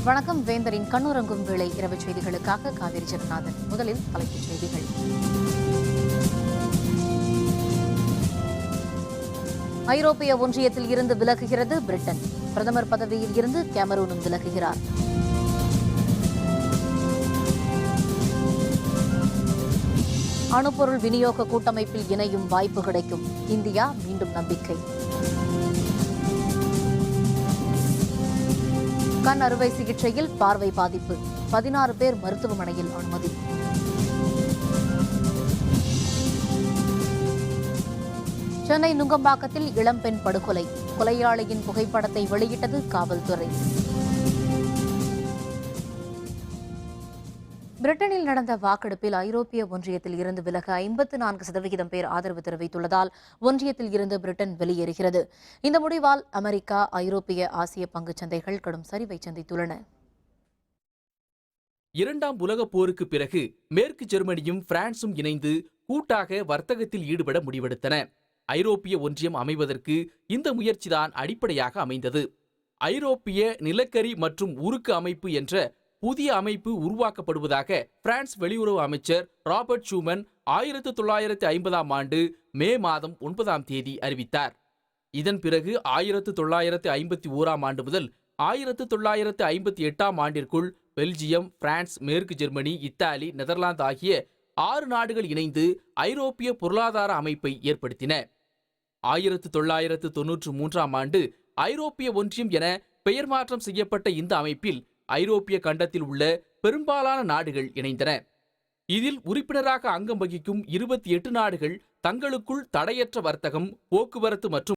வணக்கம். வேந்தரின் கண்ணுறங்கும் வேளை இரவு செய்திகளுக்காக காவேரி ஜெகநாதன். முதலில் தலைப்புச் செய்திகள். ஐரோப்பிய ஒன்றியத்தில் இருந்து விலகுகிறது பிரிட்டன். பிரதமர் பதவியில் இருந்து கேமரூனும் விலகுகிறார். அணுப்பொருள் விநியோக கூட்டமைப்பில் இணையும் வாய்ப்பு கிடைக்கும். இந்தியா மீண்டும் நம்பிக்கை. கண் அறுவை சிகிச்சையில் பார்வை பாதிப்பு. 16 பேர் மருத்துவமனையில் அனுமதி. சென்னை நுங்கம்பாக்கத்தில் இளம்பெண் படுகொலை. கொலையாளியின் புகைப்படத்தை வெளியிட்டது காவல்துறை. பிரிட்டனில் நடந்த வாக்கெடுப்பில் ஐரோப்பிய ஒன்றியத்தில் இருந்து விலக 54% பேர் ஆதரவு தெரிவித்துள்ளதால் ஒன்றியத்தில் இருந்து பிரிட்டன் வெளியேறுகிறது. இந்த முடிவால் அமெரிக்கா, ஐரோப்பிய, ஆசிய பங்குச் சந்தைகள் கடும் சரிவை சந்தித்துள்ளன. இரண்டாம் உலகப் போருக்கு பிறகு மேற்கு ஜெர்மனியும் பிரான்சும் இணைந்து கூட்டாக வர்த்தகத்தில் ஈடுபட முடிவெடுத்தன. ஐரோப்பிய ஒன்றியம் அமைவதற்கு இந்த முயற்சிதான் அடிப்படையாக அமைந்தது. ஐரோப்பிய நிலக்கரி மற்றும் உருக்கு அமைப்பு என்ற புதிய அமைப்பு உருவாக்கப்படுவதாக பிரான்ஸ் வெளியுறவு அமைச்சர் ராபர்ட் ஷூமன் 1950ஆம் ஆண்டு மே மாதம் 9ஆம் தேதி அறிவித்தார். இதன் பிறகு 1951ஆம் ஆண்டு முதல் 1958ஆம் ஆண்டிற்குள் பெல்ஜியம், பிரான்ஸ், மேற்கு ஜெர்மனி, இத்தாலி, நெதர்லாந்து ஆகிய 6 நாடுகள் இணைந்து ஐரோப்பிய பொருளாதார அமைப்பை ஏற்படுத்தின. 1993ஆம் ஆண்டு ஐரோப்பிய ஒன்றியம் என பெயர் மாற்றம் செய்யப்பட்ட இந்த அமைப்பில் ஐரோப்பிய கண்டத்தில் உள்ள பெரும்பாலான நாடுகள் இணைந்தன. இதில் உறுப்பினராக அங்கம் வகிக்கும் 28 நாடுகள் தங்களுக்குள் தடையற்ற வர்த்தகம், போக்குவரத்து மற்றும்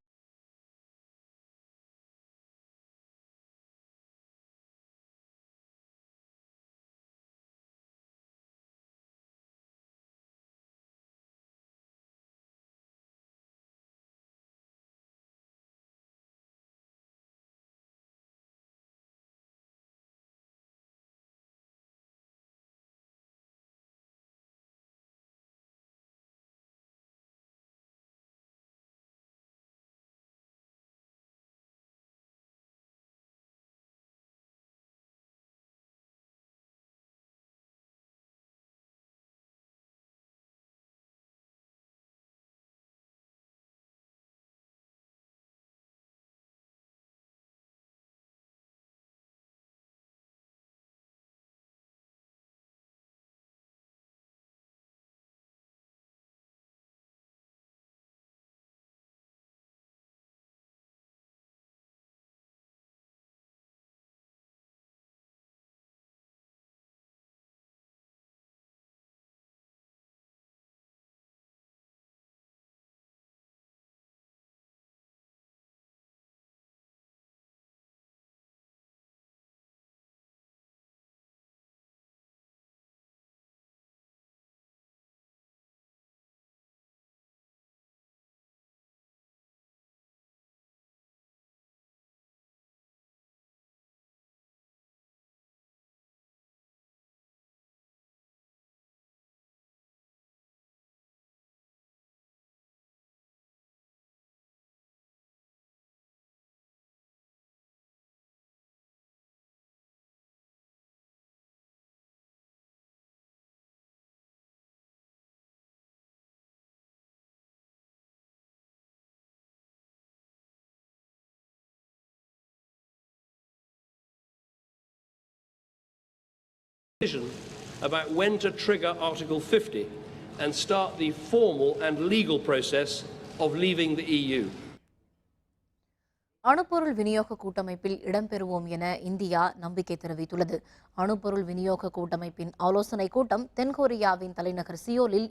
decision about when to trigger Article 50 and start the formal and legal process of leaving the EU. அணுப்பொருள் விநியோக கூட்டமைப்பில் இடம்பெறுவோம் என இந்தியா நம்பிக்கை தெரிவித்துள்ளது. அணுப்பொருள் விநியோக கூட்டமைப்பின் ஆலோசனைக் கூட்டம் தென்கொரியாவின் தலைநகர் சியோலில்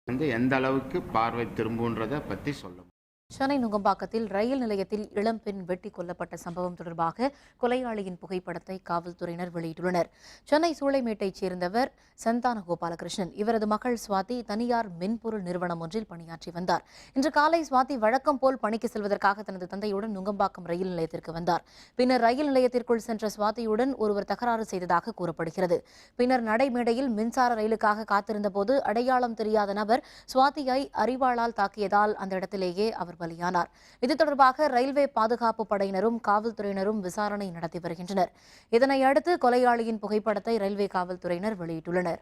எந்த அளவுக்கு பார்வை திரும்புன்றதை பற்றி சொல்ல முடியும். சென்னை நுங்கம்பாக்கத்தில் ரயில் நிலையத்தில் இளம்பெண் வெட்டி கொல்லப்பட்ட சம்பவம் தொடர்பாக கொலையாளியின் புகைப்படத்தை காவல்துறையினர் வெளியிட்டுள்ளனர். சென்னை சூளைமேட்டைச் சேர்ந்தவர் சந்தான கோபாலகிருஷ்ணன். இவரது மகள் சுவாதி தனியார் மென்பொருள் நிறுவனம் ஒன்றில் பணியாற்றி வந்தார். இன்று காலை சுவாதி வழக்கம் போல் பணிக்கு செல்வதற்காக தனது தந்தையுடன் நுங்கம்பாக்கம் ரயில் நிலையத்திற்கு வந்தார். பின்னர் ரயில் நிலையத்திற்குள் சென்ற சுவாதியுடன் ஒருவர் தகராறு செய்ததாக கூறப்படுகிறது. பின்னர் நடைமேடையில் மின்சார ரயிலுக்காக காத்திருந்தபோது அடையாளம் தெரியாத நபர் சுவாதியை அரிவாளால் தாக்கியதால் அந்த இடத்திலேயே அவர் பலியானார். இது தொடர்பாக ரயில்வே பாதுகாப்பு படையினரும் காவல்துறையினரும் விசாரணை நடத்தி வருகின்றனர். இதனையடுத்து கொலையாளியின் புகைப்படத்தை ரயில்வே காவல்துறையினர் வெளியிட்டுள்ளனர்.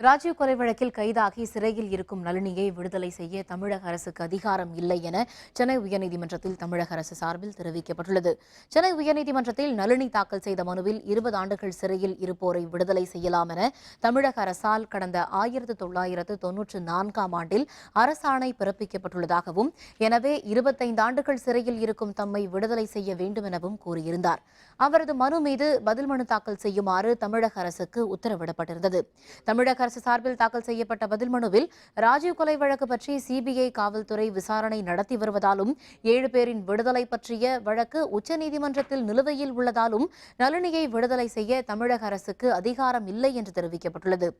ராஜீவ் கொலை வழக்கில் கைதாகி சிறையில் இருக்கும் நளினியை விடுதலை செய்ய தமிழக அரசுக்கு அதிகாரம் இல்லை என சென்னை உயர்நீதிமன்றத்தில் தமிழக அரசு சார்பில் தெரிவிக்கப்பட்டுள்ளது. சென்னை உயர்நீதிமன்றத்தில் நளினி தாக்கல் செய்த மனுவில் 20 ஆண்டுகள் சிறையில் இருப்போரை விடுதலை செய்யலாம் என தமிழக அரசால் கடந்த 1994ஆம் ஆண்டில் அரசாணை பிறப்பிக்கப்பட்டுள்ளதாகவும், எனவே 25 ஆண்டுகள் சிறையில் இருக்கும் தம்மை விடுதலை செய்ய வேண்டும் எனவும் கூறியிருந்தார். அவரது மனு மீது பதில் மனு தாக்கல் செய்யுமாறு தமிழக அரசுக்கு உத்தரவிடப்பட்டிருந்தது. தமிழக அரசு சார்பில் தாக்கல் செய்யப்பட்ட பதில் மனுவில் ராஜீவ் கொலை வழக்கு பற்றி சிபிஐ காவல்துறை விசாரணை நடத்தி வருவதாலும் 7 பேரின் விடுதலை பற்றிய வழக்கு உச்சநீதிமன்றத்தில் நிலுவையில் உள்ளதாலும் நளினியை விடுதலை செய்ய தமிழக அரசுக்கு அதிகாரம் இல்லை என்று தெரிவிக்கப்பட்டுள்ளது.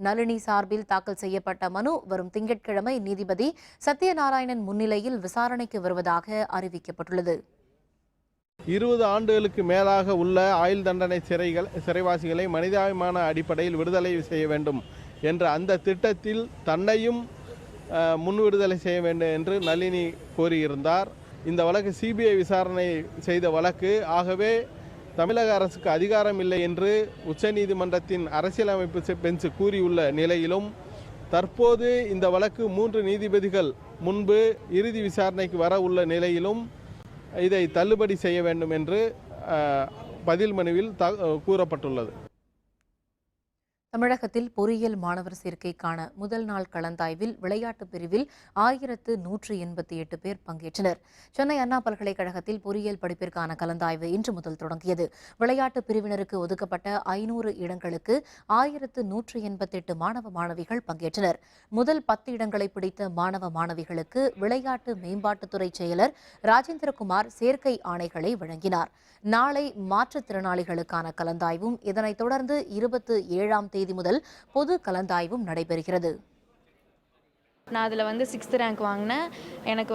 நளினி சார்பில் தாக்கல் செய்யப்பட்ட மனு வரும் திங்கட்கிழமை நீதிபதி சத்யநாராயணன் முன்னிலையில் விசாரணைக்கு வருவதாக அறிவிக்கப்பட்டுள்ளது. 20 ஆண்டுகளுக்கு மேலாக உள்ள ஆயுள் தண்டனை சிறைவாசிகளை மனிதாபிமான அடிப்படையில் விடுதலை செய்ய வேண்டும் என்ற அந்த திட்டத்தில் தன்னையும் முன் விடுதலை செய்ய வேண்டும் என்று நளினி கோரியிருந்தார். இந்த வழக்கு சிபிஐ விசாரணை செய்த வழக்கு. ஆகவே தமிழக அரசுக்கு அதிகாரம் இல்லை என்று உச்சநீதிமன்றத்தின் அரசியலமைப்பு பெஞ்ச் கூறியுள்ள நிலையிலும் தற்போது இந்த வழக்கு 3 நீதிபதிகள் முன்பு இறுதி விசாரணைக்கு வர உள்ள நிலையிலும் இதை தள்ளுபடி செய்ய வேண்டும் என்று பதில் மனுவில் கூறப்பட்டுள்ளது. தமிழகத்தில் பொறியியல் மாணவர் சேர்க்கைக்கான முதல் நாள் கலந்தாய்வில் விளையாட்டு பிரிவில் 1188 பேர் பங்கேற்றனர். சென்னை அண்ணா பல்கலைக்கழகத்தில் பொறியியல் படிப்பிற்கான கலந்தாய்வு இன்று முதல் தொடங்கியது. விளையாட்டு பிரிவினருக்கு ஒதுக்கப்பட்ட 500 இடங்களுக்கு 1188 மாணவ மாணவிகள் பங்கேற்றனர். முதல் 10 இடங்களை பிடித்த மாணவ மாணவிகளுக்கு விளையாட்டு மேம்பாட்டுத்துறை செயலர் ராஜேந்திரகுமார் சேர்க்கை ஆணைகளை வழங்கினார். நாளை மாற்றுத்திறனாளிகளுக்கான கலந்தாய்வும், இதனைத் தொடர்ந்து 27ஆம் தேதி முதல் பொது கலந்தாய்வும் நடைபெறுகிறது. நான் அதில் 6th ரேங்க் வாங்கினேன். எனக்கு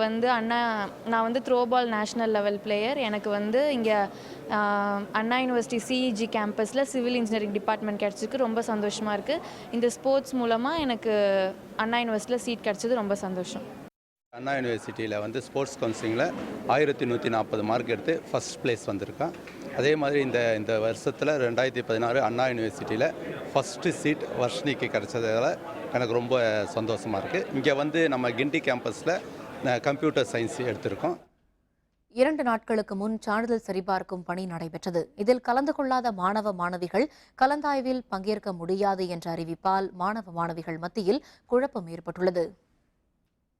நான் த்ரோபால் நேஷ்னல் லெவல் பிளேயர். எனக்கு இங்கே அண்ணா யூனிவர்சிட்டி சிஇஜி கேம்பஸில் சிவில் இன்ஜினியரிங் டிபார்ட்மெண்ட் கிடச்சிருக்கு. ரொம்ப சந்தோஷமாக இருக்குது. இந்த ஸ்போர்ட்ஸ் மூலமாக எனக்கு அண்ணா யூனிவர்சிட்டியில் சீட் கிடச்சது ரொம்ப சந்தோஷம். அண்ணா யூனிவர்சிட்டியில் ஸ்போர்ட்ஸ் கவுன்சிலிங்கில் 1140 மார்க் எடுத்து ஃபஸ்ட் பிளேஸ் வந்திருக்கேன். அதே மாதிரி இந்த வருஷத்தில் 2016 அண்ணா யூனிவர்சிட்டியில் ஃபஸ்ட்டு சீட் வர்ஷினிக்கு கிடச்சதால் எனக்கு ரொம்ப சந்தோஷமாக இருக்குது. இங்கே நம்ம கிண்டி கேம்பஸில் கம்ப்யூட்டர் சயின்ஸ் எடுத்திருக்கோம். 2 நாட்களுக்கு முன் சான்றிதழ் சரிபார்க்கும் பணி நடைபெற்றது. இதில் கலந்து கொள்ளாத மாணவ மாணவிகள் கலந்தாய்வில் பங்கேற்க முடியாது என்ற அறிவிப்பால் மாணவ மாணவிகள் மத்தியில் குழப்பம் ஏற்பட்டுள்ளது.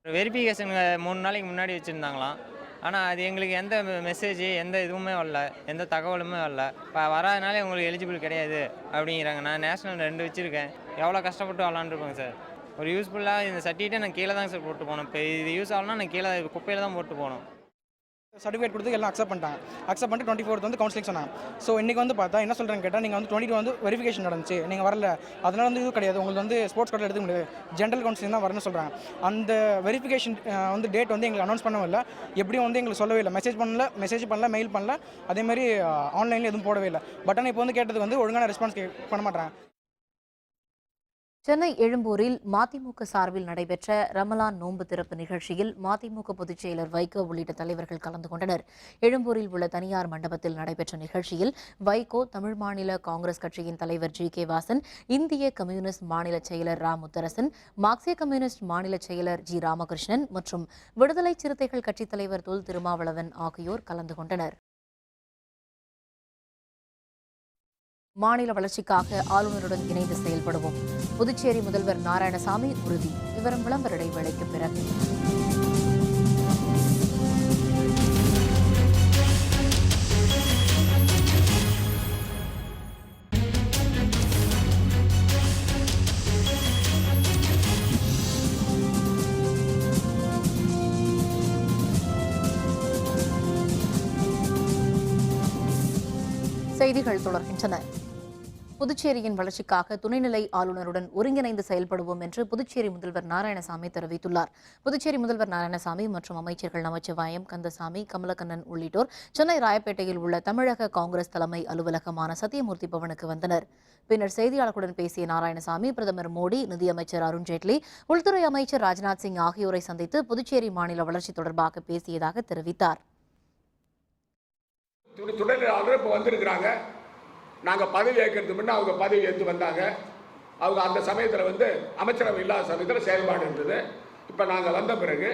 வெரிஃபிகேஷன் 3 நாளைக்கு முன்னாடி வச்சுருந்தாங்களாம். ஆனால் அது எங்களுக்கு எந்த மெசேஜ் எந்த இதுவுமே வரல, எந்த தகவலுமே வரல. இப்போ வராதனால உங்களுக்கு எலிஜிபிள் கிடையாது அப்படிங்கிறாங்க. நான் நேஷனல் 2 வச்சுருக்கேன். எவ்வளோ கஷ்டப்பட்டு விளாண்டுருப்பேங்க சார். ஒரு யூஸ்ஃபுல்லாக இந்த சர்டிஃபிகேட்டை நான் கீழே தான் சார் போட்டு போனோம். இப்போ இது யூஸ் ஆகலாம், நான் கீழே குப்பையில் தான் போட்டு போனோம். சர்டிஃபிகேட் கொடுத்து எல்லாம் அக்செப்ட் பண்ணிட்டாங்க. அக்செப்ட் பண்ணிட்டு 24th கவுன்சிலிங் சொன்னாங்க. ஸோ இன்றைக்கி பார்த்தா என்ன சொல்கிறேன்னு கேட்டால், நீங்கள் 22 வெரிஃபிகேஷன் நடந்துச்சு, நீங்கள் வரல, அதனால் இது கிடையாது, உங்களுக்கு ஸ்போர்ட்ஸ் கோட்டா எடுத்துக்க முடியாது, ஜென்ரல் கவுன்சிலிங் தான் வரணும்னு சொல்கிறாங்க. அந்த வெரிஃபிகேஷன் டேட் எங்களுக்கு அனௌன்ஸ் பண்ணவும் இல்லை, எப்படியும் எங்களுக்கு சொல்லவே இல்லை, மெசேஜ் பண்ணல, மெயில் பண்ணல, அதேமாதிரி ஆன்லைனில் எதுவும் போடவே இல்லை. பட் ஆனால் இப்போ கேட்டது ஒழுங்கான ரெஸ்பான்ஸ் பண்ண மாட்டாங்க. சென்னை எழும்பூரில் மதிமுக சார்பில் நடைபெற்ற ரமலான் நோன்பு திறப்பு நிகழ்ச்சியில் மதிமுக பொதுச் செயலர் வைகோ உள்ளிட்ட தலைவர்கள் கலந்து கொண்டனர். எழும்பூரில் உள்ள தனியார் மண்டபத்தில் நடைபெற்ற நிகழ்ச்சியில் வைகோ, தமிழ் மாநில காங்கிரஸ் கட்சியின் தலைவர் ஜி.கே. வாசன், இந்திய கம்யூனிஸ்ட் மாநில செயலர் ரா. முத்தரசன், மார்க்சிய கம்யூனிஸ்ட் மாநில செயலர் ஜி. ராமகிருஷ்ணன் மற்றும் விடுதலை சிறுத்தைகள் கட்சித் தலைவர் தொல் திருமாவளவன் ஆகியோர் கலந்து கொண்டனர். மாநில வளர்ச்சிக்காக ஆளுநருடன் இணைந்து செயல்படுவோம். புதுச்சேரி முதல்வர் நாராயணசாமி உறுதி. விவரம் விளம்பர இடைவேளைக்கு பிறகு. செய்திகள் தொடர்கின்றன. புதுச்சேரியின் வளர்ச்சிக்காக துணைநிலை ஆளுநருடன் ஒருங்கிணைந்து செயல்படுவோம் என்று புதுச்சேரி முதல்வர் நாராயணசாமி தெரிவித்துள்ளார். புதுச்சேரி முதல்வர் நாராயணசாமி மற்றும் அமைச்சர்கள் நமச்சிவாயம், கந்தசாமி, கமலக்கண்ணன் உள்ளிட்டோர் சென்னை ராயப்பேட்டையில் உள்ள தமிழக காங்கிரஸ் தலைமை அலுவலகமான சத்தியமூர்த்தி பவனுக்கு வந்தனர். பின்னர் செய்தியாளர்களுடன் பேசிய நாராயணசாமி, பிரதமர் மோடி, நிதியமைச்சர் அருண்ஜேட்லி, உள்துறை அமைச்சர் ராஜ்நாத் சிங் ஆகியோரை சந்தித்து புதுச்சேரி மாநில வளர்ச்சி தொடர்பாக பேசியதாக தெரிவித்தார். துணைநிலை ஆளுநர் இப்போ வந்திருக்கிறாங்க. நாங்கள் பதவி ஏற்கிறது முன்னே அவங்க பதவி ஏற்று வந்தாங்க. அவங்க அந்த சமயத்தில் அமைச்சரவை இல்லாத சமயத்தில் செயல்பாடு இருந்தது. இப்போ நாங்கள் வந்த பிறகு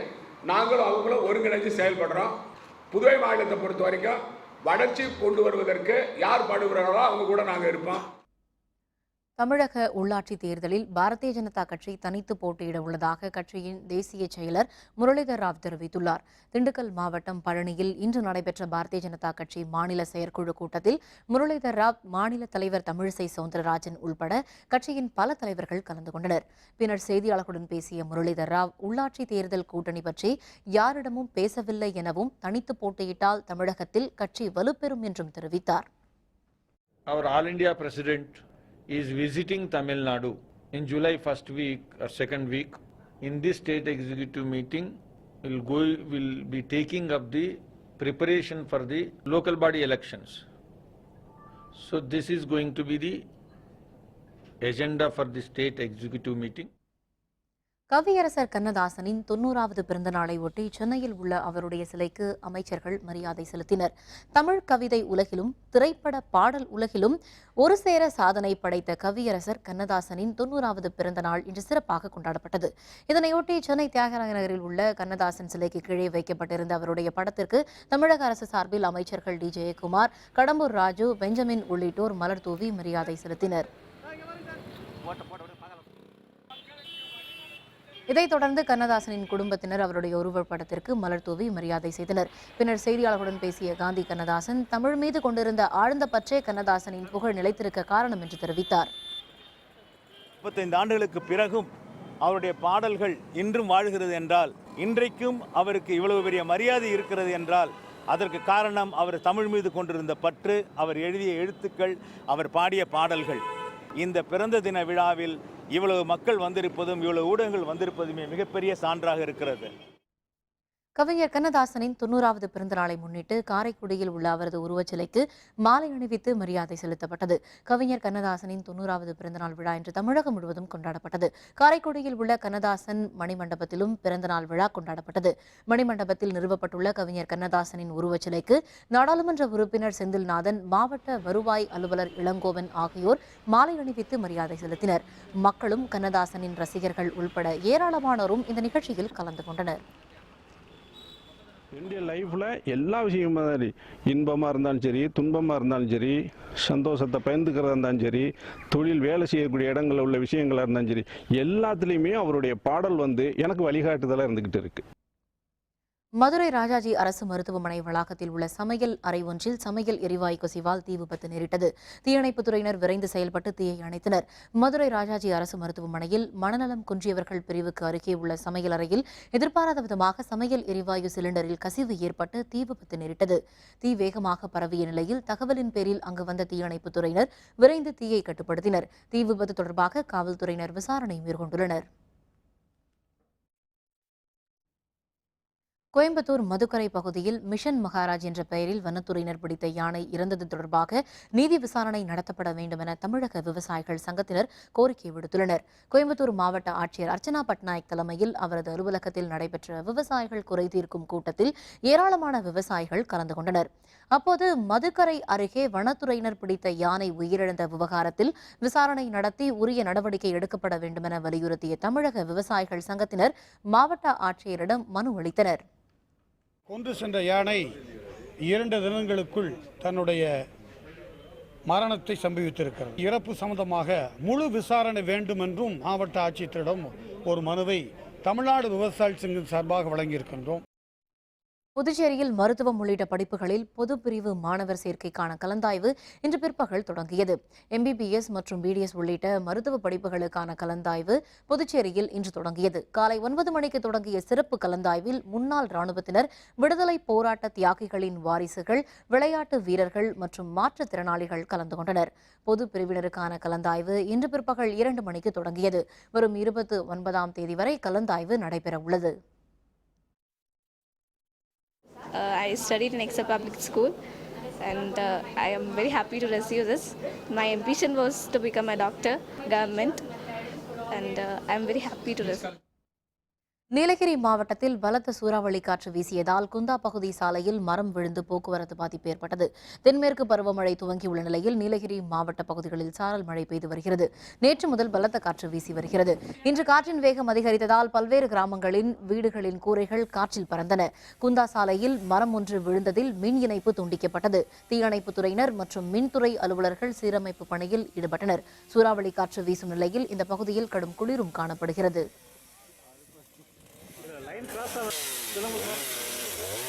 நாங்களும் அவங்களும் ஒருங்கிணைஞ்சு செயல்படுறோம். புதுவை மாநிலத்தை பொறுத்த வரைக்கும் வளர்ச்சி கொண்டு வருவதற்கு யார் பாடுகிறார்களோ அவங்க கூட நாங்கள் இருப்போம். தமிழக உள்ளாட்சி தேர்தலில் பாரதிய ஜனதா கட்சி தனித்து போட்டியிட உள்ளதாக கட்சியின் தேசிய செயலர் முரளிதர் ராவ் தெரிவித்துள்ளார். திண்டுக்கல் மாவட்டம் பழனியில் இன்று நடைபெற்ற பாரதிய ஜனதா கட்சி மாநில செயற்குழு கூட்டத்தில் முரளிதர் ராவ், மாநில தலைவர் தமிழிசை சவுந்தரராஜன் உள்பட கட்சியின் பல தலைவர்கள் கலந்து கொண்டனர். பின்னர் செய்தியாளர்களுடன் பேசிய முரளிதர் ராவ், உள்ளாட்சி தேர்தல் கூட்டணி பற்றி யாரிடமும் பேசவில்லை எனவும் தனித்து போட்டியிட்டால் தமிழகத்தில் கட்சி வலுப்பெறும் என்றும் தெரிவித்தார். is visiting Tamil Nadu in July first week or second week. In this state executive meeting, will be taking up the preparation for the local body elections. So this is going to be the agenda for the state executive meeting. கவியரசர் கண்ணதாசனின் 90வது பிறந்த நாளை ஒட்டி சென்னையில் உள்ள அவருடைய சிலைக்கு அமைச்சர்கள் மரியாதை செலுத்தினர். தமிழ் கவிதை உலகிலும் திரைப்பட பாடல் உலகிலும் ஒரு சேர சாதனை படைத்த கவியரசர் கண்ணதாசனின் 90வது பிறந்த நாள் இன்று சிறப்பாக கொண்டாடப்பட்டது. இதனையொட்டி சென்னை தியாகராய நகரில் உள்ள கண்ணதாசன் சிலைக்கு கீழே வைக்கப்பட்டிருந்த அவருடைய படத்திற்கு தமிழக அரசு சார்பில் அமைச்சர்கள் டி. ஜெயக்குமார், கடம்பூர் ராஜு, பெஞ்சமின் உள்ளிட்டோர் மலர் தூவி மரியாதை செலுத்தினர். இதைத் தொடர்ந்து கண்ணதாசனின் குடும்பத்தினர் அவருடைய உருவப்படத்திற்கு மலர் தூவி மரியாதை செய்தனர். பின்னர் செய்தியாளர்களுடன் பேசிய காந்தி கண்ணதாசன், தமிழ் மீது கொண்டிருந்த ஆழ்ந்த பற்றே கண்ணதாசனின் புகழ் நிலைத்திருக்க காரணம் என்று தெரிவித்தார். 35 ஆண்டுகளுக்கு பிறகும் அவருடைய பாடல்கள் இன்றும் வாழ்கிறது என்றால், இன்றைக்கும் அவருக்கு இவ்வளவு பெரிய மரியாதை இருக்கிறது என்றால் அதற்கு காரணம் அவர் தமிழ் மீது கொண்டிருந்த பற்று, அவர் எழுதிய எழுத்துக்கள், அவர் பாடிய பாடல்கள். இந்த பிறந்த தின விழாவில் இவ்வளவு மக்கள் வந்திருப்பதும் இவ்வளவு ஊடகங்கள் வந்திருப்பதுமே மிகப்பெரிய சான்றாக இருக்கிறது. கவிஞர் கண்ணதாசனின் 90வது பிறந்த நாளை முன்னிட்டு காரைக்குடியில் உள்ள அவரது உருவச்சிலைக்கு மாலை அணிவித்து மரியாதை செலுத்தப்பட்டது. கவிஞர் கண்ணதாசனின் 90வது பிறந்தநாள் விழா இன்று தமிழகம் முழுவதும் கொண்டாடப்பட்டது. காரைக்குடியில் உள்ள கண்ணதாசன் மணிமண்டபத்திலும் பிறந்தநாள் விழா கொண்டாடப்பட்டது. மணிமண்டபத்தில் நிறுவப்பட்டுள்ள கவிஞர் கண்ணதாசனின் உருவச்சிலைக்கு நாடாளுமன்ற உறுப்பினர் செந்தில்நாதன், மாவட்ட வருவாய் அலுவலர் இளங்கோவன் ஆகியோர் மாலை அணிவித்து மரியாதை செலுத்தினர். மக்களும் கண்ணதாசனின் ரசிகர்கள் உள்பட ஏராளமானோரும் இந்த நிகழ்ச்சியில் கலந்து கொண்டனர். என்னுடைய லைஃப்பில் எல்லா விஷயமும் சரி, இன்பமாக இருந்தாலும் சரி, துன்பமாக இருந்தாலும் சரி, சந்தோஷத்தை பயந்துக்கிறதா இருந்தாலும் சரி, தொழில் வேலை செய்யக்கூடிய இடங்களில் உள்ள விஷயங்களாக இருந்தாலும் சரி, எல்லாத்துலேயுமே அவருடைய பாடல் எனக்கு வழிகாட்டுதலாக இருந்துக்கிட்டு இருக்குது. மதுரை ராஜாஜி அரசு மருத்துவமனை வளாகத்தில் உள்ள சமையல் அறை ஒன்றில் சமையல் எரிவாயு கசிவால் தீ விபத்து நேரிட்டது. தீயணைப்புத் துறையினர் விரைந்து செயல்பட்டு தீயை அணைத்தனர். மதுரை ராஜாஜி அரசு மருத்துவமனையில் மனநலம் குன்றியவர்கள் பிரிவுக்கு அருகே உள்ள சமையல் அறையில் எதிர்பாராத விதமாக சமையல் எரிவாயு சிலிண்டரில் கசிவு ஏற்பட்டு தீ விபத்து நேரிட்டது. தீ வேகமாக பரவிய நிலையில் தகவலின் பேரில் அங்கு வந்த தீயணைப்புத் துறையினர் விரைந்து தீயை கட்டுப்படுத்தினர். தீ விபத்து தொடர்பாக காவல்துறையினர் விசாரணை மேற்கொண்டுள்ளனர். கோயம்புத்தூர் மதுக்கரை பகுதியில் மிஷன் மகாராஜ் என்ற பெயரில் வனத்துறையினர் பிடித்த யானை இறந்தது தொடர்பாக நீதி விசாரணை நடத்தப்பட வேண்டும் என தமிழக விவசாயிகள் சங்கத்தினர் கோரிக்கை விடுத்துள்ளனர். கோயம்புத்தூர் மாவட்ட ஆட்சியர் அர்ச்சனா பட்நாயக் தலைமையில் அவரது அலுவலகத்தில் நடைபெற்ற விவசாயிகள் குறை தீர்க்கும் கூட்டத்தில் ஏராளமான விவசாயிகள் கலந்து கொண்டனர். அப்போது மதுக்கரை அருகே வனத்துறையினர் பிடித்த யானை உயிரிழந்த விவகாரத்தில் விசாரணை நடத்தி உரிய நடவடிக்கை எடுக்கப்பட வேண்டும் என வலியுறுத்திய தமிழக விவசாயிகள் சங்கத்தினர் மாவட்ட ஆட்சியரிடம் மனு அளித்தனர். கொன்று சென்ற யானை 2 தினங்களுக்குள் தன்னுடைய மரணத்தை சம்பவித்திருக்கிறது. இறப்பு சம்பந்தமாக முழு விசாரணை வேண்டும் என்றும் மாவட்ட ஆட்சியரிடம் ஒரு மனுவை தமிழ்நாடு விவசாயிகள் சங்கம் சார்பாக வழங்கியிருக்கின்றோம். புதுச்சேரியில் மருத்துவம் உள்ளிட்ட படிப்புகளில் பொதுப்பிரிவு மாணவர் சேர்க்கைக்கான கலந்தாய்வு இன்று பிற்பகல் தொடங்கியது. MBBS மற்றும் BDS உள்ளிட்ட மருத்துவ படிப்புகளுக்கான கலந்தாய்வு புதுச்சேரியில் இன்று தொடங்கியது. காலை 9 மணிக்கு தொடங்கிய சிறப்பு கலந்தாய்வில் முன்னாள் ராணுவத்தினர், விடுதலை போராட்ட தியாகிகளின் வாரிசுகள், விளையாட்டு வீரர்கள் மற்றும் மாற்றுத்திறனாளிகள் கலந்து கொண்டனர். பொது பிரிவினருக்கான கலந்தாய்வு இன்று பிற்பகல் 2 மணிக்கு தொடங்கியது. வரும் 29ஆம் தேதி வரை கலந்தாய்வு நடைபெறவுள்ளது. I studied in Exeter Public School and I am very happy to receive this. My ambition was to become a doctor, government, and I am very happy to receive. Nilgiri மாவட்டத்தில் பலத்த சூறாவளி காற்று வீசியதால் குந்தா பகுதி சாலையில் மரம் விழுந்து போக்குவரத்து பாதிப்பு ஏற்பட்டது. தென்மேற்கு பருவமழை துவங்கியுள்ள நிலையில் நீலகிரி மாவட்ட பகுதிகளில் சாரல் மழை பெய்து வருகிறது. நேற்று முதல் பலத்த காற்று வீசி வருகிறது. இன்று காற்றின் வேகம் அதிகரித்ததால் பல்வேறு கிராமங்களின் வீடுகளின் கூரைகள் காற்றில் பறந்தன. குந்தா சாலையில் மரம் ஒன்று விழுந்ததில் மின் இணைப்பு துண்டிக்கப்பட்டது. தீயணைப்புத் துறையினர் மற்றும் மின்துறை அலுவலர்கள் சீரமைப்பு பணியில் ஈடுபட்டனர். சூறாவளி காற்று வீசும் நிலையில் இந்த பகுதியில் கடும் குளிரும் காணப்படுகிறது.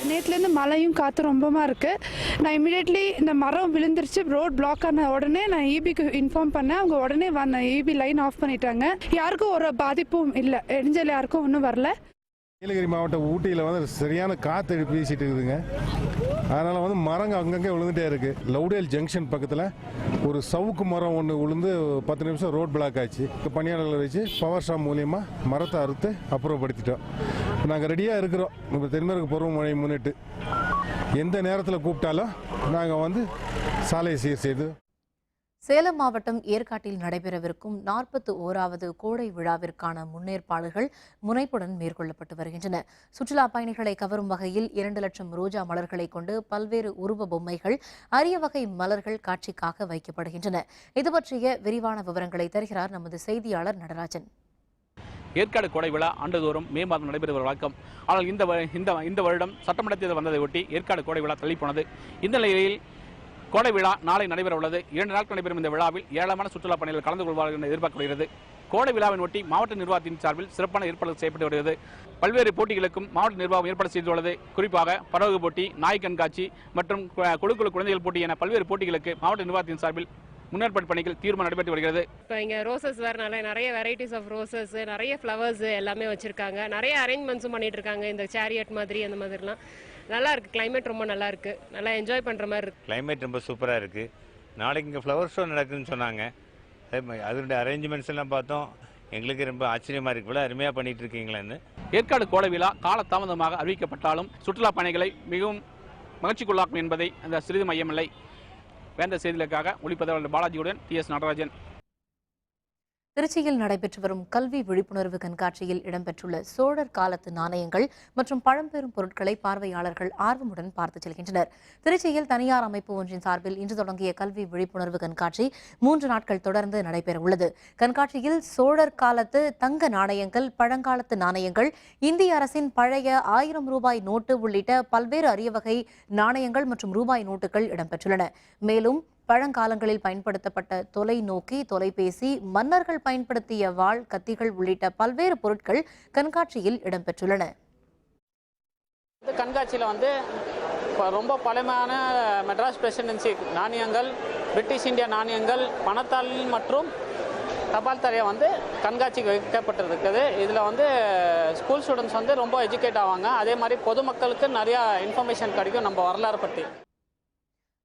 நேற்றுலேருந்து மழையும் காற்று ரொம்பமா இருக்குது. நான் இமீடியட்லி இந்த மரம் விழுந்துருச்சு, ரோட் பிளாக் ஆன உடனே நான் EBக்கு இன்ஃபார்ம் பண்ணேன். அவங்க உடனே EB லைன் ஆஃப் பண்ணிட்டாங்க. யாருக்கும் ஒரு பாதிப்பும் இல்லை, இடைஞ்சல் யாருக்கும் ஒன்றும் வரல. நீலகிரி மாவட்டம் ஊட்டியில் வந்து சரியான காற்று வீசிட்டு இருக்குதுங்க. அதனால் மரங்க அங்கங்கே விழுந்துட்டே இருக்குது. லவுடேல் ஜங்ஷன் பக்கத்தில் ஒரு சவுக்கு மரம் ஒன்று விழுந்து 10 நிமிஷம் ரோட் பிளாக் ஆச்சு. பணியாளர்களை வச்சு பவர் ஸ்டாம் மூலியமாக மரத்தை அறுத்து அப்புறப்படுத்திட்டோம். நாங்கள் ரெடியாக இருக்கிறோம். இப்போ தென்மேற்கு பருவமழை முன்னிட்டு எந்த நேரத்தில் கூப்பிட்டாலும் நாங்கள் சாலையை சீர் செய்து. சேலம் மாவட்டம் ஏற்காட்டில் நடைபெறவிருக்கும் 41வது கோடை விழாவிற்கான முன்னேற்பாடுகள் முனைப்புடன் மேற்கொள்ளப்பட்டு வருகின்றன. சுற்றுலா பயணிகளை கவரும் வகையில் 2 லட்சம் ரோஜா மலர்களை கொண்டு பல்வேறு உருவ பொம்மைகள், அரிய வகை மலர்கள் காட்சிக்காக வைக்கப்படுகின்றன. இது பற்றிய விரிவான விவரங்களை தருகிறார் நமது செய்தியாளர் நடராஜன். ஏற்காடு கோடை விழா ஆண்டுதோறும் மே மாதம் நடைபெறுவது வழக்கம். ஆனால் இந்த வருடம் சட்டமன்ற தேர்தல் வந்ததை ஒட்டி ஏற்காடு கோடை விழா தள்ளிப்போனது. இந்த நிலையில் கோடை விழா நாளை நடைபெற உள்ளது. 2 நாட்கள் நடைபெறும் இந்த விழாவில் ஏராளமான சுற்றுலா பயணிகள் கலந்து கொள்வார்கள் என எதிர்பார்க்கப்படுகிறது. கோடை விழாவின் ஒட்டி மாவட்ட நிர்வாகத்தின் சார்பில் சிறப்பான ஏற்பாடுகள் செய்யப்பட்டு வருகிறது. பல்வேறு போட்டிகளுக்கும் மாவட்ட நிர்வாகம் ஏற்பாடு செய்துள்ளது. குறிப்பாக படகு போட்டி, நாய் கண்காட்சி மற்றும் குழு குழந்தைகள் போட்டி என பல்வேறு போட்டிகளுக்கு மாவட்ட நிர்வாகத்தின் சார்பில் முன்னேற்பாடு பணிகள் தீர்மானம் நடைபெற்று வருகிறது. இப்போ இங்கே ரோசஸ் வரனால நிறைய வெரைட்டிஸ் ஆஃப் ரோசஸ், நிறைய ஃப்ளவர்ஸ் எல்லாமே வச்சிருக்காங்க. நிறைய அரேஞ்ச்மெண்ட்ஸும் பண்ணிட்டு இருக்காங்க. இந்த சேரியட் மாதிரி அந்த மாதிரிலாம் நல்லா இருக்கு. கிளைமேட் ரொம்ப நல்லா இருக்கு. நல்லா என்ஜாய் பண்ற மாதிரி இருக்கு. கிளைமேட் ரொம்ப சூப்பராக இருக்கு. நாளைக்கு இங்கே ஃப்ளவர் ஷோ நடக்குதுன்னு சொன்னாங்க. அதனுடைய அரேஞ்ச்மெண்ட்ஸ் எல்லாம் பார்த்தோம். எங்களுக்கு ரொம்ப ஆச்சரியமா இருக்கு. இவ்வளோ அருமையாக பண்ணிட்டு இருக்கீங்களேன்னு. ஏற்காடு கோடை விழா கால தாமதமாக அறிவிக்கப்பட்டாலும் சுற்றுலா பயணிகளை மிகவும் மகிழ்ச்சிக்குள்ளாக்கும் என்பதை அந்த சிறிது மையமில்லை. வேந்த செய்திகளுக்காக ஒளிப்பதிவாளர் பாலாஜியுடன் TS நடராஜன். திருச்சியில் நடைபெற்று வரும் கல்வி விழிப்புணர்வு கண்காட்சியில் இடம்பெற்றுள்ள சோழர் காலத்து நாணயங்கள் மற்றும் பழம்பெரும் பொருட்களை பார்வையாளர்கள் ஆர்வமுடன் பார்த்து செல்கின்றனர். திருச்சியில் தனியார் அமைப்பு ஒன்றின் சார்பில் இன்று தொடங்கிய கல்வி விழிப்புணர்வு கண்காட்சி 3 நாட்கள் தொடர்ந்து நடைபெற உள்ளது. கண்காட்சியில் சோழர் காலத்து தங்க நாணயங்கள், பழங்காலத்து நாணயங்கள், இந்திய அரசின் பழைய 1000 ரூபாய் நோட்டு உள்ளிட்ட பல்வேறு அரிய வகை நாணயங்கள் மற்றும் ரூபாய் நோட்டுகள் இடம்பெற்றுள்ளன. மேலும் பழங்காலங்களில் பயன்படுத்தப்பட்ட தொலைநோக்கி, தொலைபேசி, மன்னர்கள் பயன்படுத்திய வாள், கத்திகள் உள்ளிட்ட பல்வேறு பொருட்கள் கண்காட்சியில் இடம்பெற்றுள்ளன. இந்த கண்காட்சியில் ரொம்ப பழமையான மெட்ராஸ் பிரசிடென்சி நாணயங்கள், பிரிட்டிஷ் இந்தியா நாணயங்கள், பணத்தாள் மற்றும் தபால் தரையை கண்காட்சிக்கு வைக்கப்பட்டிருக்குது. இதில் ஸ்கூல் ஸ்டூடெண்ட்ஸ் ரொம்ப எஜுகேட் ஆவாங்க. அதே மாதிரி பொதுமக்களுக்கு நிறையா இன்ஃபர்மேஷன் கிடைக்கும் நம்ம வரலாறு பற்றி.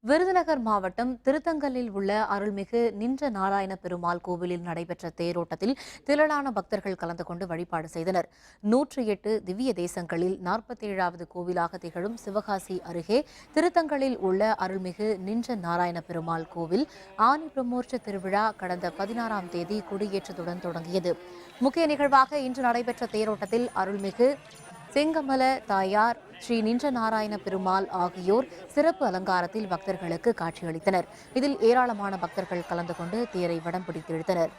விருதுநகர் மாவட்டம் திருத்தங்கலில் உள்ள அருள்மிகு நின்ற நாராயண பெருமாள் கோவிலில் நடைபெற்ற தேரோட்டத்தில் திரளான பக்தர்கள் கலந்து கொண்டு வழிபாடு செய்தனர். 108 திவ்ய தேசங்களில் 47வது கோவிலாக திகழும் சிவகாசி அருகே திருத்தங்கலில் உள்ள அருள்மிகு நின்ற நாராயண பெருமாள் கோவில் ஆனி பிரம்மோற்ச திருவிழா கடந்த 16ஆம் தேதி கொடியேற்றத்துடன் தொடங்கியது. முக்கிய நிகழ்வாக இன்று நடைபெற்ற தேரோட்டத்தில் அருள்மிகு செங்கமல தாயார், ஸ்ரீ நின்ற நாராயண பெருமாள் ஆகியோர் சிறப்பு அலங்காரத்தில் பக்தர்களுக்கு காட்சியளித்தனர். இதில் ஏராளமான பக்தர்கள் கலந்து கொண்டு தேரை வடம் பிடித்து இழுத்தனர்.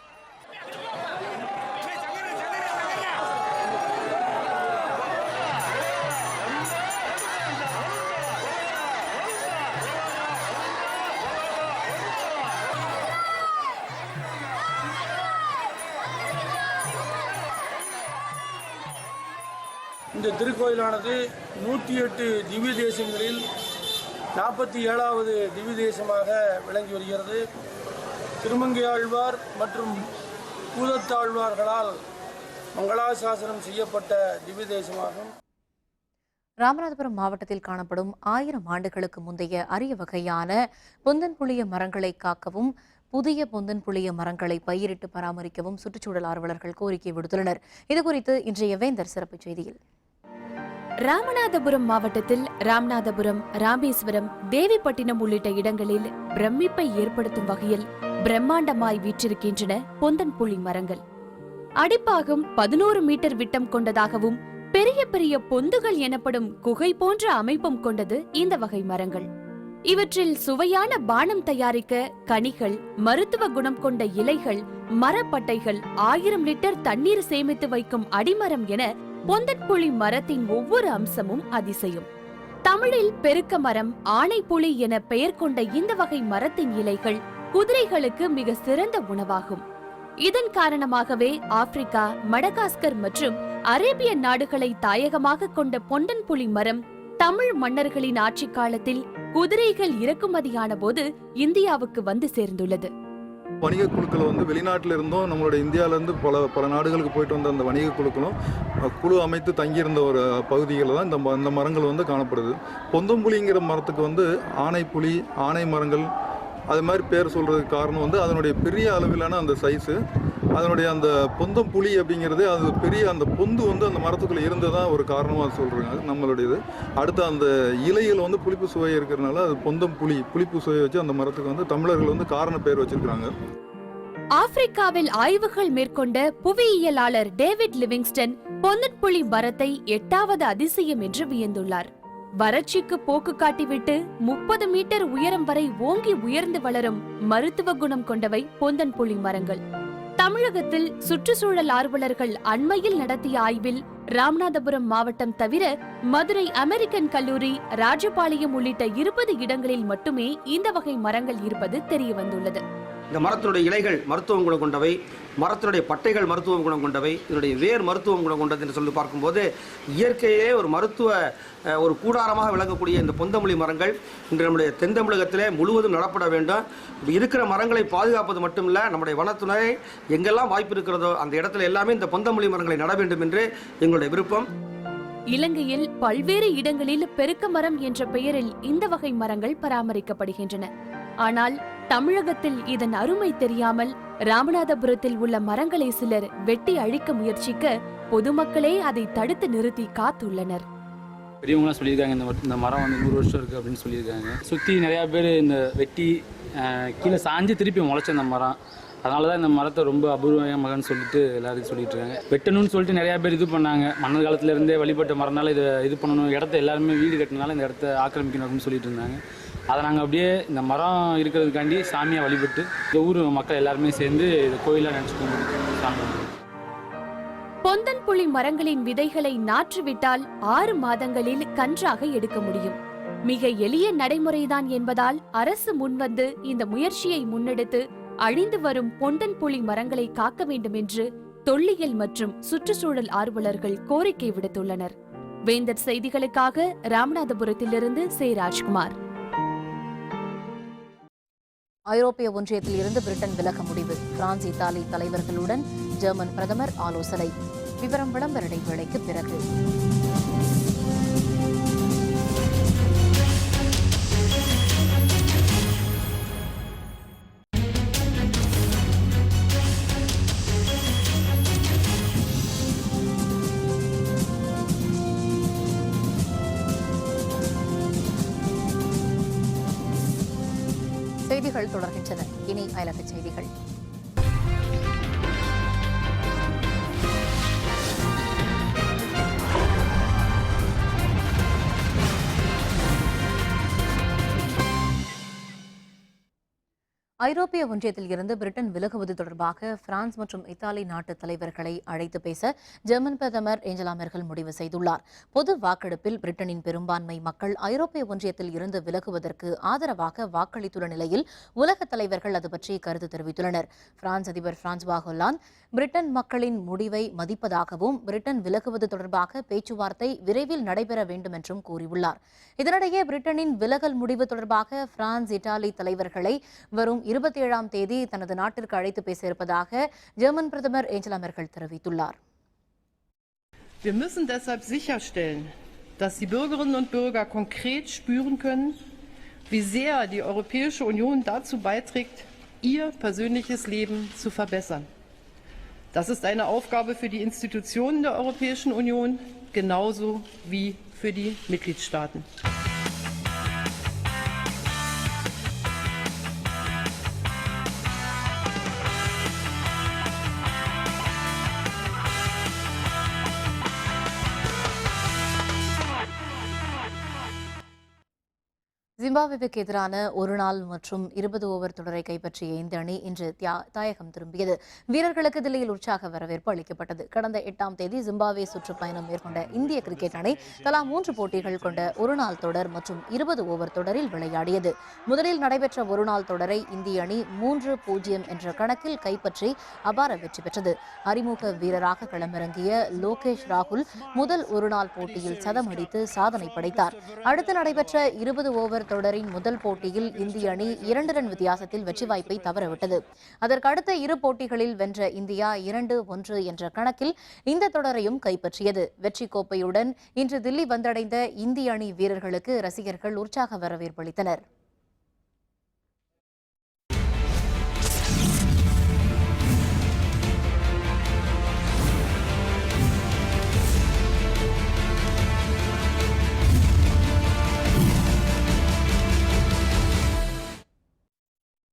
இந்த திருக்கோயிலானது 108 திவ்ய தேசங்களில் 47வது திவ்ய தேசமாக விளங்கி வருகிறது. திருமங்கையாழ்வார் மற்றும் பூதத்தாழ்வார்களால் மங்களாசாசனம் செய்யப்பட்ட திவ்ய தேசமாகும். ராமநாதபுரம் மாவட்டத்தில் காணப்படும் 1000 ஆண்டுகளுக்கு முந்தைய அரிய வகையான பொந்தன் புளிய மரங்களை காக்கவும் புதிய பொந்தன் புளிய மரங்களை பயிரிட்டு பராமரிக்கவும் சுற்றுச்சூழல் ஆர்வலர்கள் கோரிக்கை விடுத்துள்ளனர். இதுகுறித்து இன்றைய வேந்தர் சிறப்பு செய்தியில். ராமநாதபுரம் மாவட்டத்தில் ராமநாதபுரம், ராமேஸ்வரம், தேவிப்பட்டினம் உள்ளிட்ட இடங்களில் பிரமிப்பை ஏற்படுத்தும் வகையில் பிரம்மாண்டமாய் வீற்றிருக்கின்றன பொந்தன் புளி மரங்கள். அடிப்பாகம் 11 மீட்டர் விட்டம் கொண்டதாகவும் பெரிய பெரிய பொந்துகள் எனப்படும் குகை போன்ற அமைப்பும் கொண்டது இந்த வகை மரங்கள். இவற்றில் சுவையான பானம் தயாரிக்க கனிகள், மருத்துவ குணம் கொண்ட இலைகள், மரப்பட்டைகள், 1000 லிட்டர் தண்ணீர் சேமித்து வைக்கும் அடிமரம் என பொந்தன்புளி மரத்தின் ஒவ்வொரு அம்சமும் அதிசயம். தமிழில் பெருக்க மரம், ஆனைப்புளி என பெயர் கொண்ட இந்த வகை மரத்தின் இலைகள் குதிரைகளுக்கு மிக சிறந்த உணவாகும். இதன் காரணமாகவே ஆப்பிரிக்கா, மடகாஸ்கர் மற்றும் அரேபிய நாடுகளை தாயகமாக கொண்ட பொந்தன் புளி மரம் தமிழ் மன்னர்களின் ஆட்சி காலத்தில் குதிரைகள் இறக்குமதியான போது இந்தியாவுக்கு வந்து சேர்ந்துள்ளது. வணிக குழுக்கள் வந்து வெளிநாட்டில் இருந்தும் நம்மளுடைய இந்தியாவிலேருந்து பல நாடுகளுக்கு போயிட்டு வந்த அந்த வணிக குழுக்களும் குழு அமைத்து தங்கியிருந்த ஒரு பகுதிகளில் தான் இந்த மரங்கள் வந்து காணப்படுது. பொந்தம்புளிங்கிற மரத்துக்கு வந்து ஆனைப்புளி, ஆனை மரங்கள் அது மாதிரி பேர் சொல்கிறதுக்கு காரணம் வந்து அதனுடைய பெரிய அளவிலான அந்த சைஸு, அதனுடைய அந்த பொந்தம் புளி அப்படிங்கிறது அது பெரிய அந்த பொந்து வந்து அந்த மரத்துக்குள்ளே இருந்ததான் ஒரு காரணமாக சொல்கிறாங்க நம்மளுடையது. அடுத்து அந்த இலையில் வந்து புளிப்பு சுவை இருக்கிறதுனால அது பொந்தம் புளிப்பு சுவையை வச்சு அந்த மரத்துக்கு வந்து தமிழர்கள் வந்து காரண பேர் வச்சிருக்கிறாங்க. ஆப்பிரிக்காவில் ஆய்வுகள் மேற்கொண்ட புவியியலாளர் டேவிட் லிவிங்ஸ்டன் பொந்தன்புளி மரத்தை 8வது அதிசயம் என்று வியந்துள்ளார். வறட்சிக்கு போக்கு காட்டிவிட்டு 30 மீட்டர் உயரம் வரை ஓங்கி உயர்ந்து வளரும் மருத்துவ குணம் கொண்டவை பொந்தன் புளி மரங்கள். தமிழகத்தில் சுற்றுச்சூழல் ஆர்வலர்கள் அண்மையில் நடத்திய ஆய்வில் ராமநாதபுரம் மாவட்டம் தவிர மதுரை அமெரிக்கன் கல்லூரி, ராஜபாளையம் உள்ளிட்ட 20 இடங்களில் மட்டுமே இந்த வகை மரங்கள் இருப்பது தெரிய வந்துள்ளது. இந்த மரத்தினுடைய இலைகள் மருத்துவ குணம் கொண்டவை, மரத்தினுடைய பட்டைகள் மருத்துவ குணம் கொண்டவை, இதனுடைய வேர் மருத்துவ குணம் கொண்டது என்று சொல்லி பார்க்கும்போது இயற்கையிலே ஒரு மருத்துவ ஒரு கூடாரமாக விளங்கக்கூடிய இந்த பொந்தமல்லி மரங்கள் இன்று நம்முடைய தென் தமிழகத்திலே முழுவதும் நடப்பட வேண்டும். இருக்கிற மரங்களை பாதுகாப்பது மட்டுமில்ல, நம்முடைய வனத்துறை எங்கெல்லாம் வாய்ப்பு இருக்கிறதோ அந்த இடத்துல எல்லாமே இந்த பொந்தமல்லி மரங்களை நட வேண்டும் என்று எங்களுடைய விருப்பம். இலங்கையில் பல்வேறு இடங்களில் பெருக்க மரம் என்ற பெயரில் இந்த வகை மரங்கள் பராமரிக்கப்படுகின்றன. ஆனால் தமிழகத்தில் இதன் அருமை தெரியாமல் ராமநாதபுரத்தில் உள்ள மரங்களை சிலர் வெட்டி அழிக்க முயற்சிக்க பொதுமக்களே அதை தடுத்து நிறுத்தி காத்துள்ளனர். பெரியவங்களாம் சொல்லியிருக்காங்க இந்த மரம் வந்து 100 வருஷம் இருக்குது அப்படின்னு சொல்லியிருக்காங்க. சுற்றி நிறையா பேர் இந்த வெட்டி கீழே சாஞ்சு திருப்பி முளைச்ச இந்த மரம், அதனால தான் இந்த மரத்தை ரொம்ப அபூர்வமாகன்னு சொல்லிட்டு எல்லாருக்கும் சொல்லிட்டு இருக்காங்க. வெட்டணும்னு சொல்லிட்டு நிறையா பேர் இது பண்ணாங்க. மன்னர் காலத்திலேருந்தே வழிபட்ட மரம்னால இதை இது பண்ணணும், இடத்த எல்லாருமே வீடு கட்டினால இந்த இடத்த ஆக்கிரமிக்கணும் அப்படின்னு சொல்லிட்டு இருந்தாங்க. அதை நாங்கள் அப்படியே இந்த மரம் இருக்கிறதுக்காண்டி சாமியாக வழிபட்டு இந்த ஊர் மக்கள் எல்லாருமே சேர்ந்து இந்த கோயிலாக நினச்சிட்டு சாமி. பொந்தன் புளி மரங்களின் விதைகளை நாற்றுவிட்டால் 6 மாதங்களில் கன்றாக எடுக்க முடியும். மிக எளிய நடைமுறைதான் என்பதால் அரசு முன்வந்து இந்த முயற்சியை முன்னெடுத்து அழிந்து வரும் பொந்தன் புளி மரங்களை காக்க வேண்டும் என்று தொல்லியல் மற்றும் சுற்றுச்சூழல் ஆர்வலர்கள் கோரிக்கை விடுத்துள்ளனர். வேந்தர் செய்திகளுக்காக ராமநாதபுரத்திலிருந்து சே. ராஜ்குமார். ஐரோப்பிய ஒன்றியத்தில் இருந்து பிரிட்டன் விலக முடிவு. பிரான்ஸ், இத்தாலி தலைவர்களுடன் ஜெர்மன் பிரதமர் ஆலோசனை. விவரம் விளம்பர இடைவேளைக்கு பிறகு. செய்திகள் தொடர்கின்றன. இனி அயலக செய்திகள். ஐரோப்பிய ஒன்றியத்தில் இருந்து பிரிட்டன் விலகுவது தொடர்பாக பிரான்ஸ் மற்றும் இத்தாலி நாட்டு தலைவர்களை அழைத்து பேச ஜெர்மன் பிரதமர் ஏஞ்சலா மெர்க்கல் முடிவு செய்துள்ளார். பொது வாக்கெடுப்பில் பிரிட்டனின் பெரும்பான்மை மக்கள் ஐரோப்பிய ஒன்றியத்தில் இருந்து விலகுவதற்கு ஆதரவாக வாக்களித்துள்ள நிலையில் உலக தலைவர்கள் அது பற்றி கருத்து தெரிவித்துள்ளனர். பிரான்ஸ் அதிபர் பிரான்சுவா ஹொல்லாந்து பிரிட்டன் மக்களின் முடிவை மதிப்பதாகவும் பிரிட்டன் விலகுவது தொடர்பாக பேச்சுவார்த்தை விரைவில் நடைபெற வேண்டும் என்றும் கூறியுள்ளார். இதனிடையே பிரிட்டனின் விலகல் முடிவு தொடர்பாக பிரான்ஸ் இத்தாலி தலைவர்களை வரும் 27ஆம் தேதி தனது நாட்டிற்கு அழைத்து பேச இருப்பதாக ஜெர்மன் பிரதமர் ஏஞ்சலா மெர்க்கல் தெரிவித்துள்ளார். Wir müssen deshalb sicherstellen, dass die Bürgerinnen und Bürger konkret spüren können, wie sehr die Europäische Union dazu beiträgt, ihr persönliches Leben zu verbessern. Das ist eine Aufgabe für die Institutionen der Europäischen Union, genauso wie für die Mitgliedstaaten. ஜிம்பாப்வேக்கு எதிரான ஒருநாள் மற்றும் 20 over தொடரை கைப்பற்றிய இந்த அணி இன்று தாயகம் திரும்பியது. வீரர்களுக்கு தில்லியில் உற்சாக வரவேற்பு அளிக்கப்பட்டது. கடந்த 8ஆம் தேதி ஜிம்பாப்வே சுற்றுப்பயணம் மேற்கொண்ட இந்திய கிரிக்கெட் அணி தலா 3 போட்டிகள் கொண்ட ஒருநாள் தொடர் மற்றும் 20 ஓவர் தொடரில் விளையாடியது. முதலில் நடைபெற்ற ஒருநாள் தொடரை இந்திய அணி 3-0 என்ற கணக்கில் கைப்பற்றி அபார வெற்றி பெற்றது. அறிமுக வீரராக களமிறங்கிய லோகேஷ் ராகுல் முதல் ஒருநாள் போட்டியில் சதம் அடித்து சாதனை படைத்தார். அடுத்து நடைபெற்ற 20 ஓவர் தொடரின் முதல் போட்டியில் இந்திய அணி 2 ரன் வித்தியாசத்தில் வெற்றி வாய்ப்பை தவறவிட்டது. அதற்கு அடுத்த 2 போட்டிகளில் வென்ற இந்தியா 2-1 என்ற கணக்கில் இந்த தொடரையும் கைப்பற்றியது. வெற்றி கோப்பையுடன் இன்று தில்லி வந்தடைந்த இந்திய அணி வீரர்களுக்கு ரசிகர்கள் உற்சாக வரவேற்பு அளித்தனர்.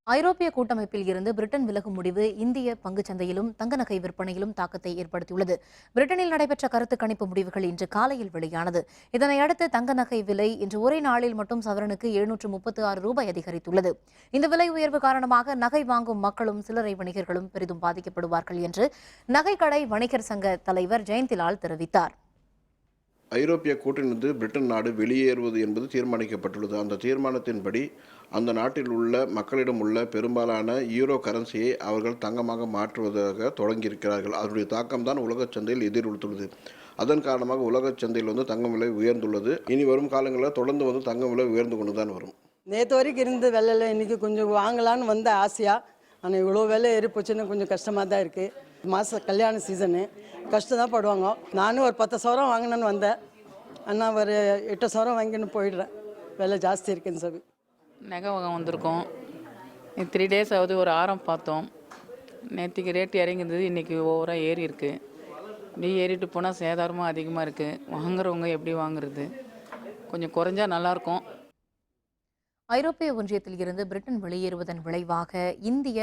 ஐரோப்பிய கூட்டமைப்பில் இருந்து பிரிட்டன் விலகும் முடிவு இந்திய பங்குச்சந்தையிலும் தங்க நகை விற்பனையிலும் தாக்கத்தை ஏற்படுத்தியுள்ளது. பிரிட்டனில் நடைபெற்ற கருத்து கணிப்பு முடிவுகள் இன்று காலையில் வெளியானது. இதனையடுத்து தங்க நகை விலை இன்று ஒரே நாளில் மட்டும் சவரனுக்கு 736 ரூபாய் அதிகரித்துள்ளது. இந்த விலை உயர்வு காரணமாக நகை வாங்கும் மக்களும் சில்லறை வணிகர்களும் பெரிதும் பாதிக்கப்படுவார்கள் என்று நகைக்கடை வணிகர் சங்க தலைவர் ஜெயந்திலால் தெரிவித்தார். ஐரோப்பிய கூட்டிலிருந்து பிரிட்டன் நாடு வெளியேறுவது என்பது தீர்மானிக்கப்பட்டுள்ளது. அந்த தீர்மானத்தின்படி அந்த நாட்டில் உள்ள மக்களிடம் உள்ள பெரும்பாலான யூரோ கரன்சியை அவர்கள் தங்கமாக மாற்றுவதாக தொடங்கியிருக்கிறார்கள். அதனுடைய தாக்கம் தான் உலகச் சந்தையில் எதிரொலித்துள்ளது. அதன் காரணமாக உலகச் சந்தையில் தங்கம் விலை உயர்ந்துள்ளது. இனி வரும் காலங்களில் தொடர்ந்து தங்கம் விலை உயர்ந்து கொண்டு தான் வரும். நேற்று வரைக்கும் இருந்த விலையில் இன்றைக்கி கொஞ்சம் வாங்கலான்னு வந்த ஆசையாக, ஆனால் இவ்வளோ விலை ஏறி போச்சுன்னு கொஞ்சம் கஷ்டமாக தான் இருக்குது. மாதம் கல்யாண சீசனு கஷ்டம் தான் படுவாங்க. நானும் ஒரு 10 சவரம் வாங்கினேன்னு வந்தேன், ஆனால் ஒரு 8 சவரம் வாங்கின்னு போயிடுறேன். விலை ஜாஸ்தி இருக்குன்னு சொல்லி நகை வாங்க வந்திருக்கோம். 3 டேஸ் ஆகுது. ஒரு ஆரம் பார்த்தோம். நேற்றுக்கு ரேட் இறங்கிருந்தது, இன்றைக்கி ஓவராக ஏறி இருக்குது. இப்படி ஏறிட்டு போனால் சேதாரமும் அதிகமாக இருக்குது. வாங்குறவங்க எப்படி வாங்குறது? கொஞ்சம் குறைஞ்சா நல்லாயிருக்கும். ஐரோப்பிய ஒன்றியத்தில் இருந்து பிரிட்டன் வெளியேறுவதன் விளைவாக இந்திய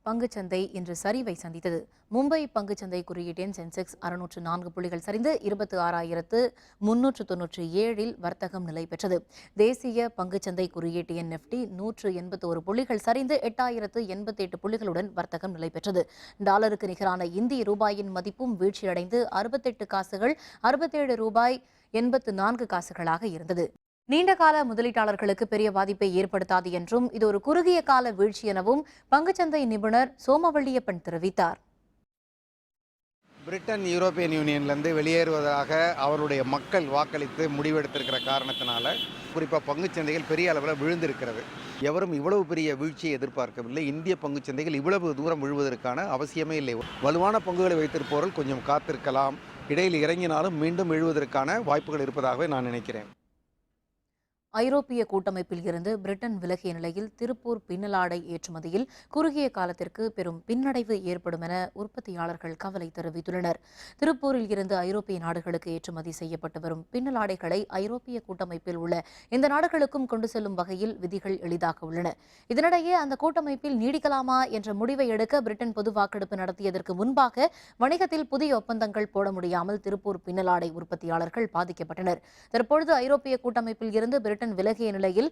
பங்குச்சந்தை இன்று சரிவை சந்தித்தது. மும்பை பங்குச்சந்தை குறியீட்டின் சென்செக்ஸ் 604 புள்ளிகள் சரிந்து 26,397 வர்த்தகம் நிலை பெற்றது. தேசிய பங்குச்சந்தை குறியீட்டு எண் நிஃப்டி 181 புள்ளிகள் சரிந்து 8,088 புள்ளிகளுடன் வர்த்தகம் நிலை பெற்றது. டாலருக்கு நிகரான இந்திய ரூபாயின் மதிப்பும் வீழ்ச்சியடைந்து 68 காசுகள் 67 ரூபாய் 84 காசுகளாக இருந்தது. நீண்டகால முதலீட்டாளர்களுக்கு பெரிய பாதிப்பை ஏற்படுத்தாது என்றும் இது ஒரு குறுகிய கால வீழ்ச்சி எனவும் பங்குச்சந்தை நிபுணர் சோமவள்ளியப்பன் தெரிவித்தார். பிரிட்டன் யூரோப்பியன் யூனியன்லேருந்து வெளியேறுவதாக அவருடைய மக்கள் வாக்களித்து முடிவெடுத்திருக்கிற காரணத்தினால குறிப்பாக பங்குச்சந்தைகள் பெரிய அளவில் விழுந்திருக்கிறது. எவரும் இவ்வளவு பெரிய வீழ்ச்சியை எதிர்பார்க்கவில்லை. இந்திய பங்குச்சந்தைகள் இவ்வளவு தூரம் விழுவதற்கான அவசியமே இல்லை. வலுவான பங்குகளை வைத்திருப்பவர்கள் கொஞ்சம் காத்திருக்கலாம். இடையில் இறங்கினாலும் மீண்டும் விழுவதற்கான வாய்ப்புகள் இருப்பதாகவே நான் நினைக்கிறேன். ஐரோப்பிய கூட்டமைப்பில் இருந்து பிரிட்டன் விலகிய நிலையில் திருப்பூர் பின்னலாடை ஏற்றுமதியில் குறுகிய காலத்திற்கு பெரும் பின்னடைவு ஏற்படும் என உற்பத்தியாளர்கள் கவலை தெரிவித்துள்ளனர். திருப்பூரில் இருந்து ஐரோப்பிய நாடுகளுக்கு ஏற்றுமதி செய்யப்பட்டு வரும் பின்னலாடைகளை ஐரோப்பிய கூட்டமைப்பில் உள்ள இந்த நாடுகளுக்கும் கொண்டு செல்லும் வகையில் விதிகள் எளிதாக உள்ளன. இதனிடையே அந்த கூட்டமைப்பில் நீடிக்கலாமா என்ற முடிவை எடுக்க பிரிட்டன் பொது வாக்கெடுப்பு நடத்தியதற்கு முன்பாக வணிகத்தில் புதிய ஒப்பந்தங்கள் போட முடியாமல் திருப்பூர் பின்னலாடை உற்பத்தியாளர்கள் பாதிக்கப்பட்டனர். தற்பொழுது ஐரோப்பிய கூட்டமைப்பில் இருந்து பிரிட்டன் விலகிய நிலையில்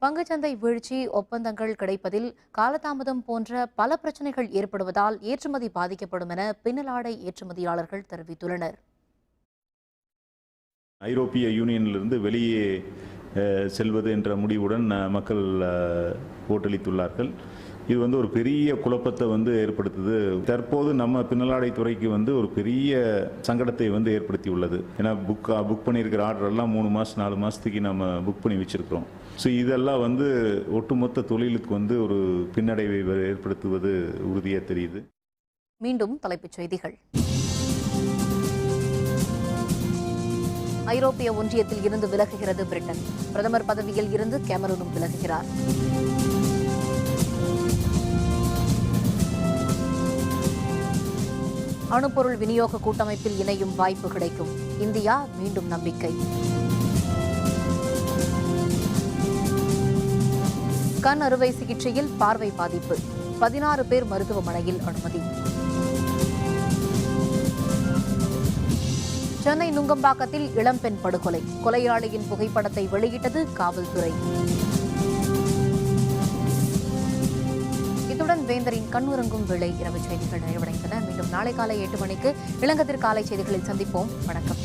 பங்குச்சந்தை வீழ்ச்சி, ஒப்பந்தங்கள் கிடைப்பதில் காலதாமதம் போன்ற பல பிரச்சனைகள் ஏற்படுவதால் ஏற்றுமதி பாதிக்கப்படும் என பின்னலாடை ஏற்றுமதியாளர்கள் தெரிவித்துள்ளனர். ஐரோப்பிய யூனியனிலிருந்து வெளியே செல்வது என்ற முடிவுடன் மக்கள் ஓட்டளித்துள்ளார்கள். இது ஒரு பெரிய குழப்பத்தை ஏற்படுத்துது. தற்போது நம்ம பின்னலாடை துறைக்கு ஒரு பெரிய சங்கடத்தை ஏற்படுத்தி உள்ளது. ஏன்னா புக் பண்ணியிருக்கிற ஆர்டர் எல்லாம் 3 மாதம் 4 மாதத்துக்கு நம்ம புக் பண்ணி வச்சிருக்கிறோம். ஸோ இதெல்லாம் ஒட்டுமொத்த தொழிலுக்கு ஒரு பின்னடைவை ஏற்படுத்துவது உறுதியாக தெரியுது. மீண்டும் தலைப்புச் செய்திகள். ஐரோப்பிய ஒன்றியத்தில் இருந்து விலகுகிறது பிரிட்டன். பிரதமர் பதவியில் இருந்து கேமரூனும் விலகுகிறார். அணுப்பொருள் விநியோக கூட்டமைப்பில் இணையும் வாய்ப்பு கிடைக்கும். இந்தியா மீண்டும் நம்பிக்கை. கண் அறுவை சிகிச்சையில் பார்வை பாதிப்பு. 16 பேர் மருத்துவமனையில் அனுமதி. சென்னை நுங்கம்பாக்கத்தில் இளம்பெண் படுகொலை. கொலையாளியின் புகைப்படத்தை வெளியிட்டது காவல்துறை. இத்துடன் வேந்தரின் கண்ணுறங்கும் வேளை இரவு செய்திகள் நிறைவடைந்தன. மீண்டும் நாளை காலை 8 மணிக்கு இளங்கதிர் காலை செய்திகளில் சந்திப்போம். வணக்கம்.